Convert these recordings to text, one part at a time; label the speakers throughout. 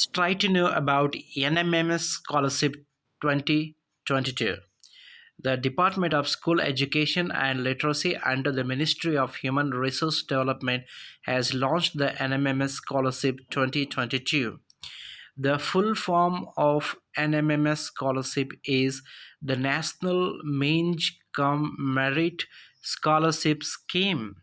Speaker 1: Let's try to know about NMMS Scholarship 2022. The Department of School Education and Literacy under the Ministry of Human Resource Development has launched the NMMS Scholarship 2022. The full form of NMMS Scholarship is the National Mange Cum Merit Scholarship Scheme.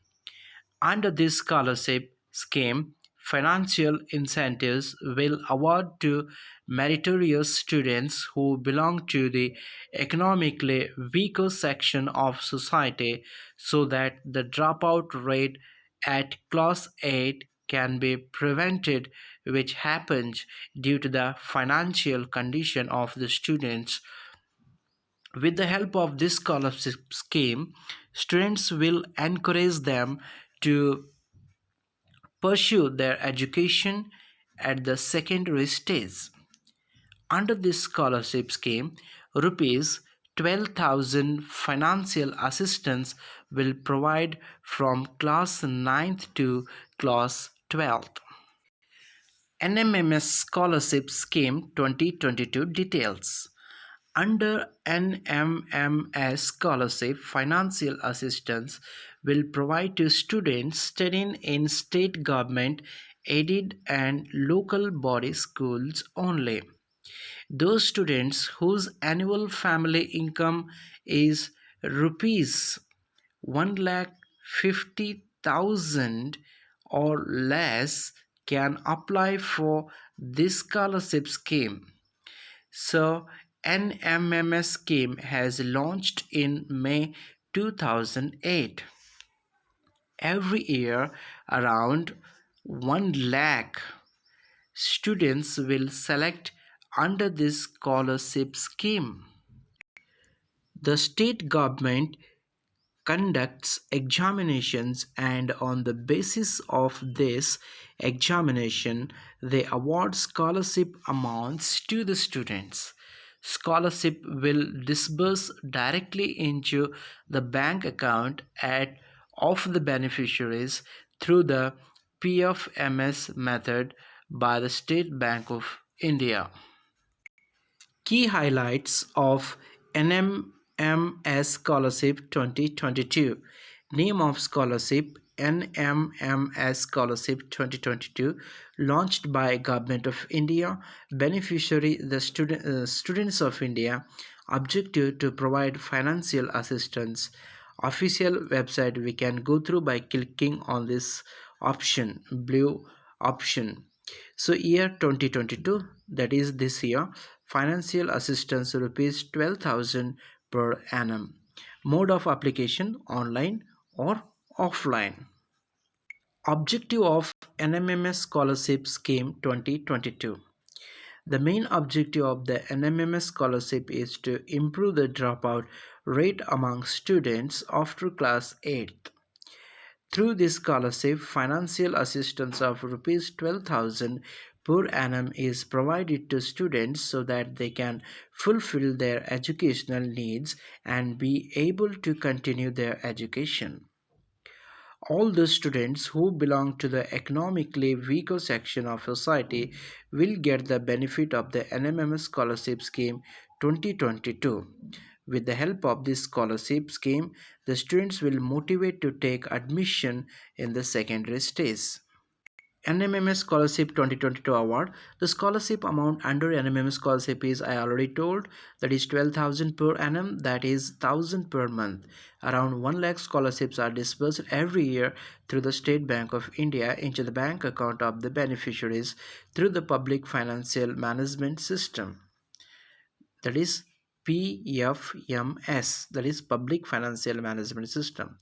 Speaker 1: Under this scholarship scheme, financial incentives will award to meritorious students who belong to the economically weaker section of society so that the dropout rate at class 8 can be prevented, which happens due to the financial condition of the students. With the help of this scholarship scheme, students will encourage them to pursue their education at the secondary stage. Under this scholarship scheme, rupees 12,000 financial assistance will provide from class 9th to class 12th. NMMS Scholarship Scheme 2022 details. Under NMMS Scholarship, financial assistance will provide to students studying in state government aided and local body schools only. Those students whose annual family income is rupees 1,50,000 or less can apply for this scholarship scheme. So, NMMS scheme has launched in May 2008. Every year, around 1 lakh students will select under this scholarship scheme. The state government conducts examinations, and on the basis of this examination they award scholarship amounts to the students. Scholarship will disburse directly into the bank account of the beneficiaries through the PFMS method by the State Bank of India. Key highlights of NMMS Scholarship 2022. Name of scholarship: NMMS Scholarship 2022, launched by Government of India. Beneficiary: the students of India. Objective: to provide financial assistance. Official website we can go through by clicking on this option, blue option. So year 2022, that is this year, financial assistance rupees 12,000 per annum. Mode of application: online or offline. Objective of NMMS Scholarship Scheme 2022. The main objective of the NMMS scholarship is to improve the dropout rate among students after class 8th. Through this scholarship, financial assistance of rupees 12,000 per annum is provided to students so that they can fulfill their educational needs and be able to continue their education. All the students who belong to the economically weaker section of society will get the benefit of the NMMS Scholarship Scheme 2022. With the help of this scholarship scheme, the students will motivate to take admission in the secondary stage. NMMS Scholarship 2022 Award. The scholarship amount under NMMS Scholarship is, I already told, that is 12,000 per annum, that is 1,000 per month. Around 1 lakh scholarships are disbursed every year through the State Bank of India into the bank account of the beneficiaries through the Public Financial Management System, that is PFMS, that is Public Financial Management System.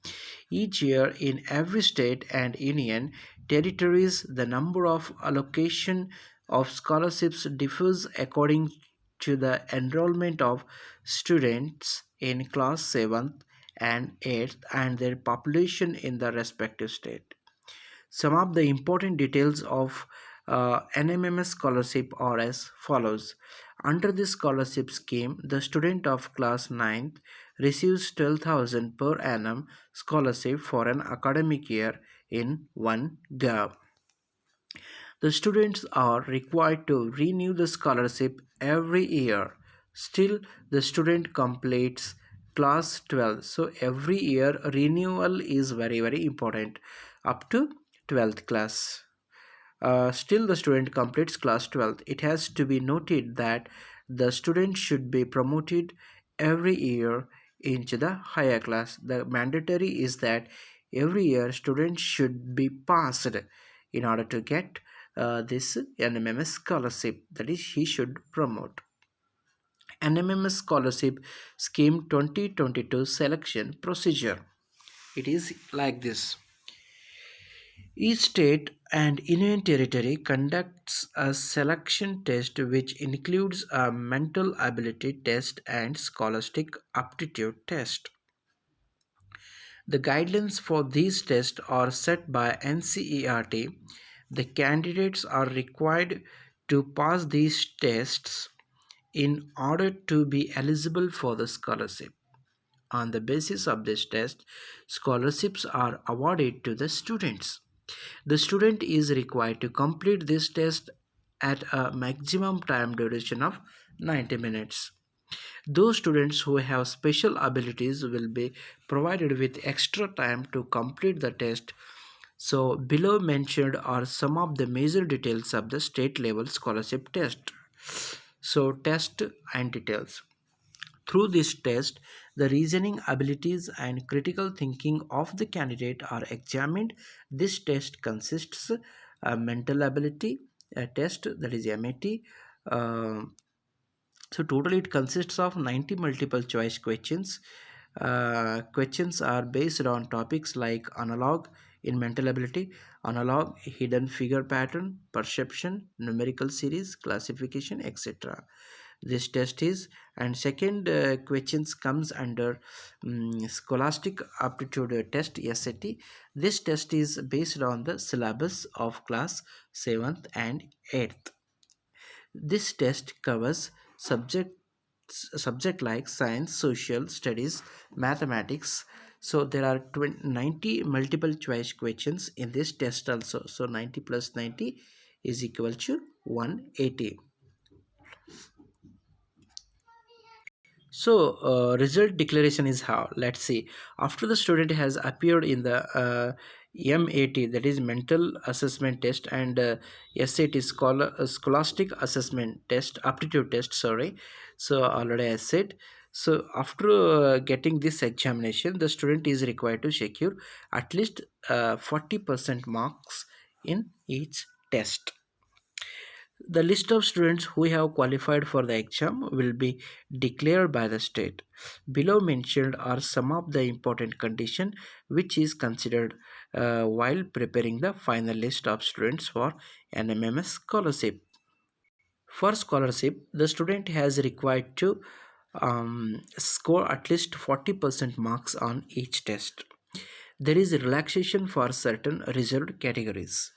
Speaker 1: Each year in every state and union territories, the number of allocation of scholarships differs according to the enrollment of students in class 7th and 8th and their population in the respective state. Some of the important details of NMMS scholarship are as follows. Under this scholarship scheme, the student of class 9th receives 12,000 per annum scholarship for an academic year in one go. The students are required to renew the scholarship every year. Still, the student completes class 12. So, every year renewal is very important up to 12th class. Still, the student completes class 12th. It has to be noted that the student should be promoted every year into the higher class. The mandatory is that every year students should be passed in order to get this NMMS scholarship, that is he should promote. NMMS scholarship scheme 2022 selection procedure. It is like this. Each state and union territory conducts a selection test which includes a mental ability test and scholastic aptitude test. The guidelines for these tests are set by NCERT. The candidates are required to pass these tests in order to be eligible for the scholarship. On the basis of this test, scholarships are awarded to the students. The student is required to complete this test at a maximum time duration of 90 minutes. Those students who have special abilities will be provided with extra time to complete the test. So, below mentioned are some of the major details of the state level scholarship test. So, test and details. Through this test, the reasoning abilities and critical thinking of the candidate are examined. This test consists a mental ability a test, that is MAT. So total it consists of 90 multiple choice questions. Questions are based on topics like analog in mental ability, analog, hidden figure pattern, perception, numerical series, classification, etc. This test is, and second questions comes under scholastic aptitude test, SAT. This test is based on the syllabus of class 7th and 8th. This test covers subject like science, social studies, mathematics. So there are 90 multiple choice questions in this test also. So 90 plus 90 is equal to 180. So, result declaration is how. Let's see. After the student has appeared in the MAT, that is mental assessment test, and SAT is scholastic assessment test, aptitude test. Sorry. So already I said. So after getting this examination, the student is required to secure at least 40% marks in each test. The list of students who have qualified for the exam will be declared by the state. Below mentioned are some of the important conditions which is considered while preparing the final list of students for NMMS scholarship. For scholarship, the student has required to score at least 40% marks on each test. There is relaxation for certain reserved categories.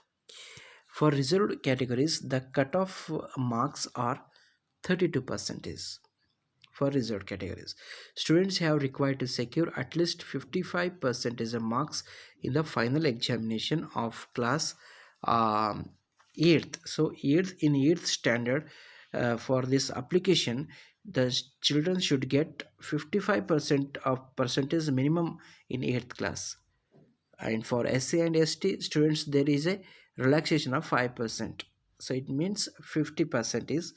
Speaker 1: For reserved categories, the cutoff marks are 32 percentage. For reserved categories, students have required to secure at least 55 percentage of marks in the final examination of class 8th. So 8th in 8th standard, for this application, the children should get 55% of percentage minimum in 8th class. And for SC and ST students, there is a relaxation of 5%. So it means 50% is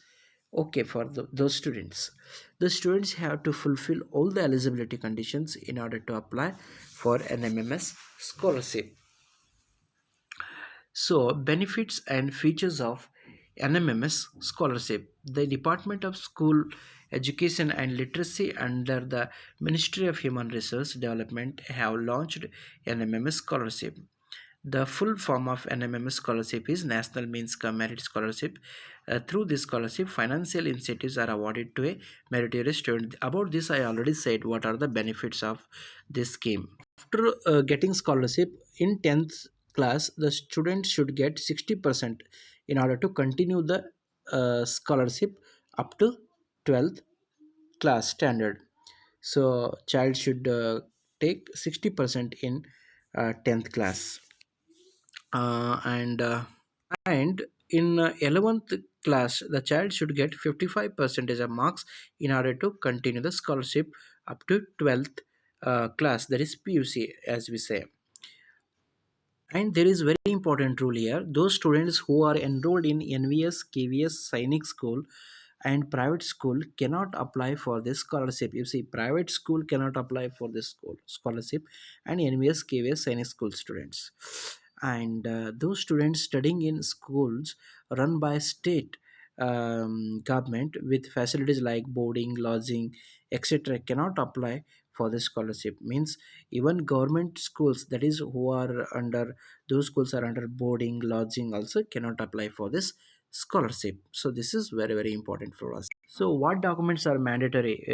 Speaker 1: okay for those students. The students have to fulfill all the eligibility conditions in order to apply for an MMS scholarship. So, benefits and features of NMMS scholarship. The Department of School Education and Literacy under the Ministry of Human Resource Development have launched NMMS scholarship. The full form of NMMS scholarship is National Means Come Merit Scholarship. Through this scholarship, financial incentives are awarded to a meritorious student. About this, I already said what are the benefits of this scheme. After getting scholarship in 10th class, the student should get 60% in order to continue the scholarship up to 12th class standard. So child should take 60% in 10th class. And in 11th class, the child should get 55% of marks in order to continue the scholarship up to 12th class, that is PUC as we say. And there is very important rule here. Those students who are enrolled in NVS, KVS, Sainik school and private school cannot apply for this scholarship. You see, private school cannot apply for this scholarship, and NVS, KVS, Sainik school students. And those students studying in schools run by state government with facilities like boarding, lodging, etc. cannot apply for this scholarship. Means even government schools, that is who are under, those schools are under boarding, lodging also cannot apply for this scholarship. So this is very very important for us. So what documents are mandatory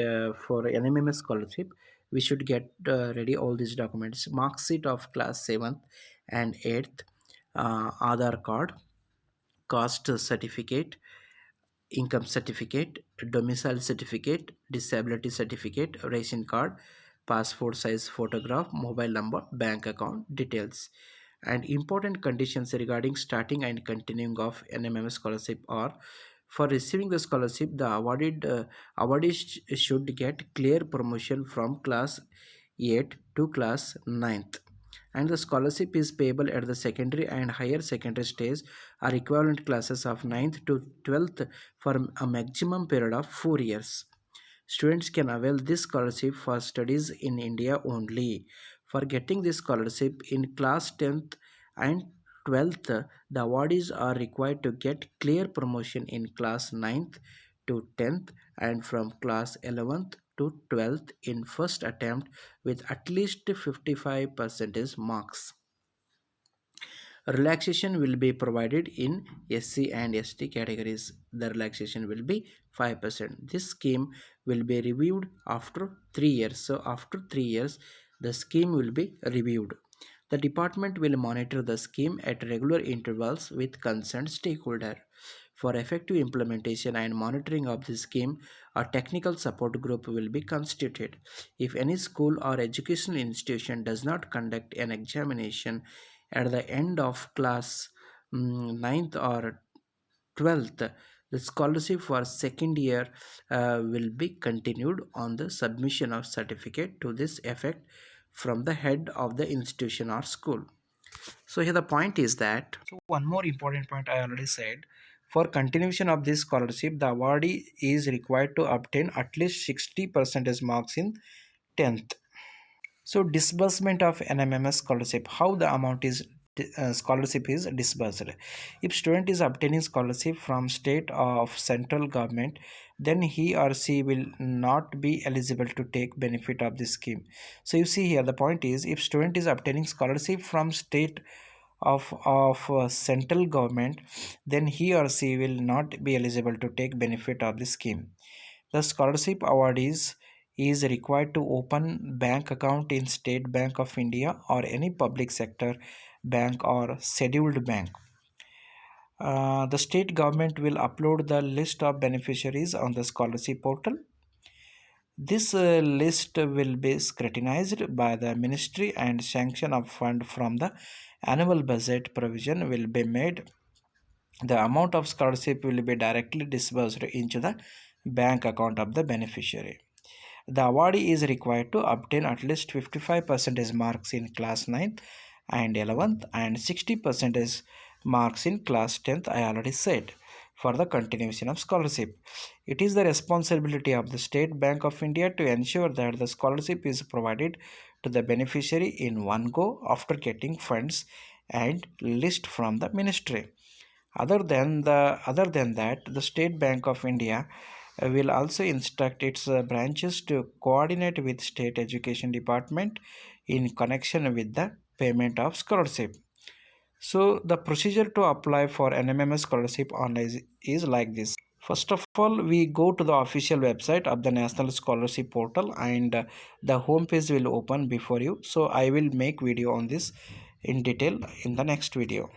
Speaker 1: for NMMS scholarship? We should get ready all these documents: mark sheet of class 7th and 8th, Aadhaar card, caste certificate, income certificate, domicile certificate, disability certificate, ration card, passport size photograph, mobile number, bank account details. And important conditions regarding starting and continuing of NMMS scholarship are: for receiving the scholarship, the awardee should get clear promotion from class 8 to class 9th, and the scholarship is payable at the secondary and higher secondary stage or equivalent classes of 9th to 12th for a maximum period of 4 years. Students can avail this scholarship for studies in India only. For getting this scholarship in class 10th and 12th, the awardees are required to get clear promotion in class 9th to 10th and from class 11th to 12th in first attempt with at least 55% marks. Relaxation will be provided in SC and ST categories. The relaxation will be 5%. This scheme will be reviewed after 3 years. So after 3 years, the scheme will be reviewed. The department will monitor the scheme at regular intervals with concerned stakeholder. For effective implementation and monitoring of the scheme, a technical support group will be constituted. If any school or educational institution does not conduct an examination at the end of class 9th or 12th, the scholarship for second year will be continued on the submission of certificate to this effect from the head of the institution or school. So here the point is that, so one more important point I already said: for continuation of this scholarship, the awardee is required to obtain at least 60% marks in 10th. So disbursement of NMMS scholarship, how the amount is scholarship is disbursed. If student is obtaining scholarship from state of central government, then he or she will not be eligible to take benefit of this scheme. So you see here the point is, if student is obtaining scholarship from state of central government, then he or she will not be eligible to take benefit of the scheme. The scholarship awardees is required to open bank account in State Bank of India or any public sector bank or scheduled bank. The state government will upload the list of beneficiaries on the scholarship portal. This list will be scrutinized by the ministry and sanction of fund from the annual budget provision will be made. The amount of scholarship will be directly disbursed into the bank account of the beneficiary. The awardee is required to obtain at least 55% marks in class 9th and 11th and 60% marks in class 10th, I already said, for the continuation of scholarship. It is the responsibility of the State Bank of India to ensure that the scholarship is provided to the beneficiary in one go after getting funds and list from the ministry. Other than that, the State Bank of India will also instruct its branches to coordinate with State Education Department in connection with the payment of scholarship. So the procedure to apply for NMMS scholarship online is like this. First of all, we go to the official website of the National Scholarship Portal, and the home page will open before you. So I will make video on this in detail in the next video.